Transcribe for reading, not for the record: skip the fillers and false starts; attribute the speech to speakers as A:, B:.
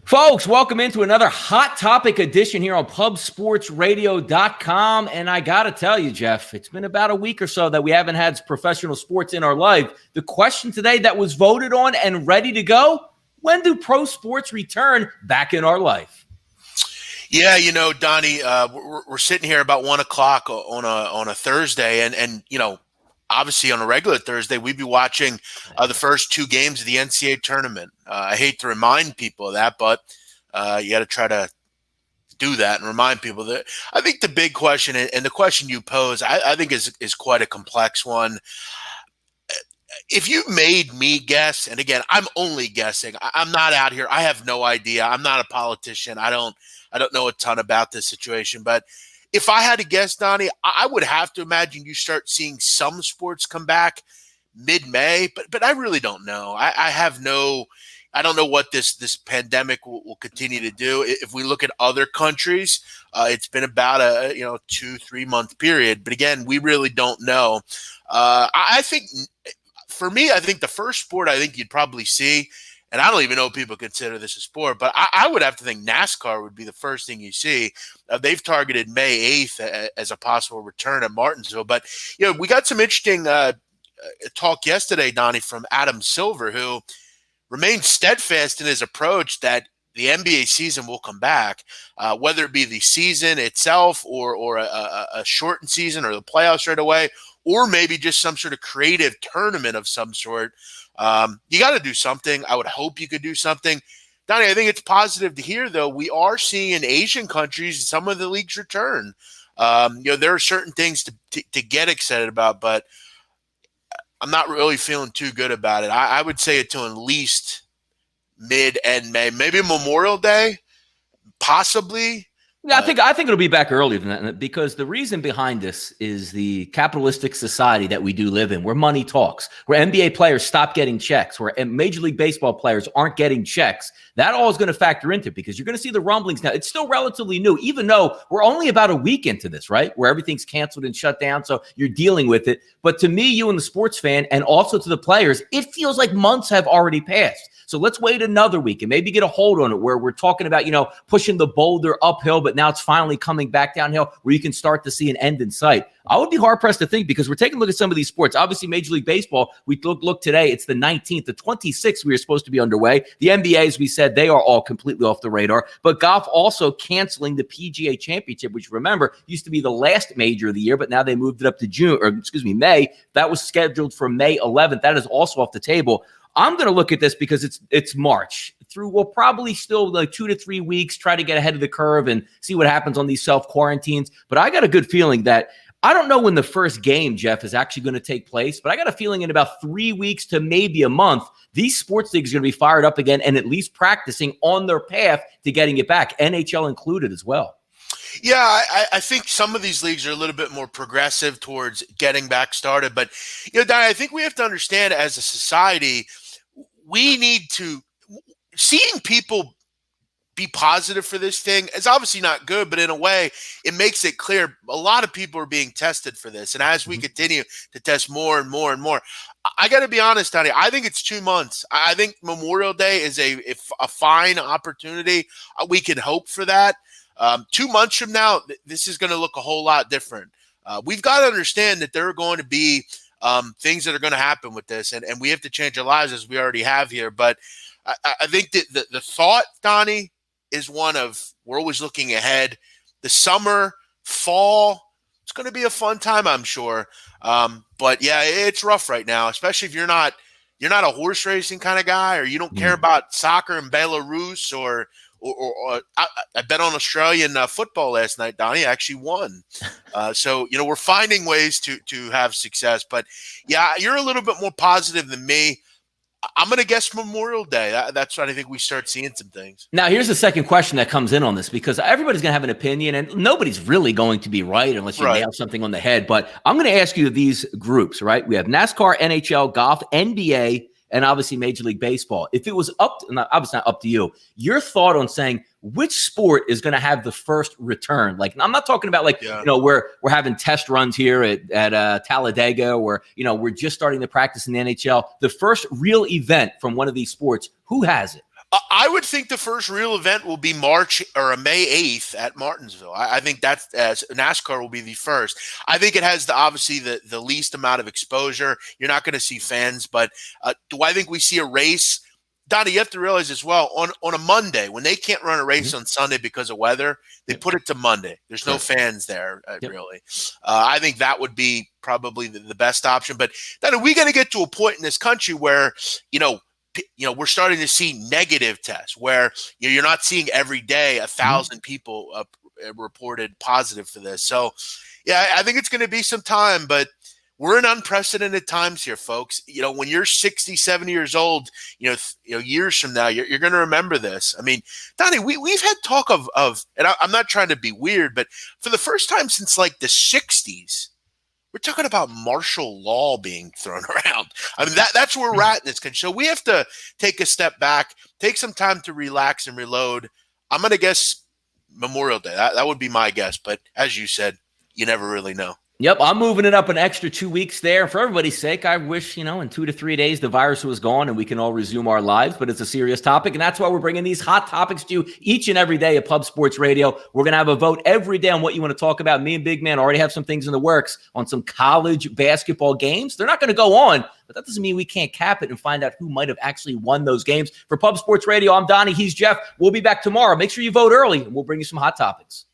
A: Folks, welcome into another Hot Topic edition here on pubsportsradio.com. And I got to tell you, Jeff, it's been about a week or so that we haven't had professional sports in our life. The question today that was voted on and ready to go, when do pro sports return back in our life?
B: Yeah, Donnie, we're sitting here about 1 o'clock on a Thursday, and obviously on a regular Thursday, we'd be watching the first two games of the NCAA tournament. I hate to remind people of that, but you got to try to do that and remind people that. I think the big question, and the question you pose, I think is quite a complex one. If you made me guess, and again, I'm only guessing. I'm not out here. I have no idea. I'm not a politician. I don't know a ton about this situation, but if I had to guess, Donnie, I would have to imagine you start seeing some sports come back mid-May, but I really don't know. I don't know what this pandemic will continue to do. If we look at other countries, it's been about a 2-3 month period, but again, we really don't know. I think for me, I think the first sport I think you'd probably see, and I don't even know if people consider this a sport, but I would have to think NASCAR would be the first thing you see. They've targeted May 8th as a possible return at Martinsville. But, we got some interesting talk yesterday, Donnie, from Adam Silver, who remained steadfast in his approach that the NBA season will come back, whether it be the season itself or a shortened season or the playoffs right away, or maybe just some sort of creative tournament of some sort. You got to do something. I would hope you could do something. Donnie, I think it's positive to hear, though, we are seeing in Asian countries some of the leagues return. There are certain things to get excited about, but I'm not really feeling too good about it. I would say it till at least mid-end May, maybe Memorial Day, possibly.
A: Yeah, I think it'll be back earlier than that, because the reason behind this is the capitalistic society that we do live in, where money talks, where NBA players stop getting checks, where Major League Baseball players aren't getting checks. That all is going to factor into it, because you're going to see the rumblings now. It's still relatively new, even though we're only about a week into this, right? Where everything's canceled and shut down, so you're dealing with it. But to me, you and the sports fan, and also to the players, it feels like months have already passed. So let's wait another week and maybe get a hold on it, where we're talking about, pushing the boulder uphill, but now it's finally coming back downhill, where you can start to see an end in sight. I would be hard-pressed to think, because we're taking a look at some of these sports. Obviously, Major League Baseball, we look today, it's the 19th. The 26th, we are supposed to be underway. The NBA, as we said, they are all completely off the radar. But golf also canceling the PGA Championship, which, remember, used to be the last major of the year, but now they moved it up to May. That was scheduled for May 11th. That is also off the table. I'm going to look at this because it's March. We'll probably still 2 to 3 weeks, try to get ahead of the curve and see what happens on these self-quarantines. But I got a good feeling that I don't know when the first game, Jeff, is actually going to take place, but I got a feeling in about 3 weeks to maybe a month, these sports leagues are going to be fired up again and at least practicing on their path to getting it back, NHL included as well.
B: Yeah, I think some of these leagues are a little bit more progressive towards getting back started. But, Donnie, I think we have to understand as a society, we need to – seeing people be positive for this thing is obviously not good, but in a way, it makes it clear a lot of people are being tested for this. And as we continue to test more and more and more, I got to be honest, Donnie, I think it's 2 months. I think Memorial Day is a fine opportunity. We can hope for that. 2 months from now, this is going to look a whole lot different. We've got to understand that there are going to be things that are going to happen with this, and we have to change our lives as we already have here. But I think that the thought, Donnie, is one of we're always looking ahead. The summer, fall, it's going to be a fun time, I'm sure. But yeah, it's rough right now, especially if you're not a horse racing kind of guy, or you don't care about soccer in Belarus, or I bet on Australian football last night, Donnie. I actually won. So, we're finding ways to have success. But, yeah, you're a little bit more positive than me. I'm going to guess Memorial Day. That's when I think we start seeing some things.
A: Now, here's the second question that comes in on this, because everybody's going to have an opinion, and nobody's really going to be right unless you nail something on the head. But I'm going to ask you these groups, right? We have NASCAR, NHL, golf, NBA, and obviously Major League Baseball. If it was obviously not up to you, your thought on saying which sport is going to have the first return? Like, I'm not talking about we're having test runs here at Talladega, where, we're just starting to practice in the NHL. The first real event from one of these sports, who has it?
B: I would think the first real event will be March or May 8th at Martinsville. I think that's NASCAR will be the first. I think it has obviously the least amount of exposure. You're not going to see fans, but do I think we see a race? Donnie, you have to realize as well, on a Monday, when they can't run a race on Sunday because of weather, they put it to Monday. There's no fans there, really. I think that would be probably the best option. But Donnie, we got to get to a point in this country where, we're starting to see negative tests where you're not seeing every day 1,000 people reported positive for this. So, yeah, I think it's going to be some time, but we're in unprecedented times here, folks. When you're 60, 70 years old, years from now, you're going to remember this. I mean, Donnie, we've had talk of, and I'm not trying to be weird, but for the first time since like the 60s, we're talking about martial law being thrown around. I mean, that's where we're at in this country. So we have to take a step back, take some time to relax and reload. I'm going to guess Memorial Day. That would be my guess. But as you said, you never really know.
A: Yep, I'm moving it up an extra 2 weeks there. For everybody's sake, I wish, in 2 to 3 days the virus was gone and we can all resume our lives, but it's a serious topic, and that's why we're bringing these hot topics to you each and every day at Pub Sports Radio. We're going to have a vote every day on what you want to talk about. Me and Big Man already have some things in the works on some college basketball games. They're not going to go on, but that doesn't mean we can't cap it and find out who might have actually won those games. For Pub Sports Radio, I'm Donnie, he's Jeff. We'll be back tomorrow. Make sure you vote early, and we'll bring you some hot topics.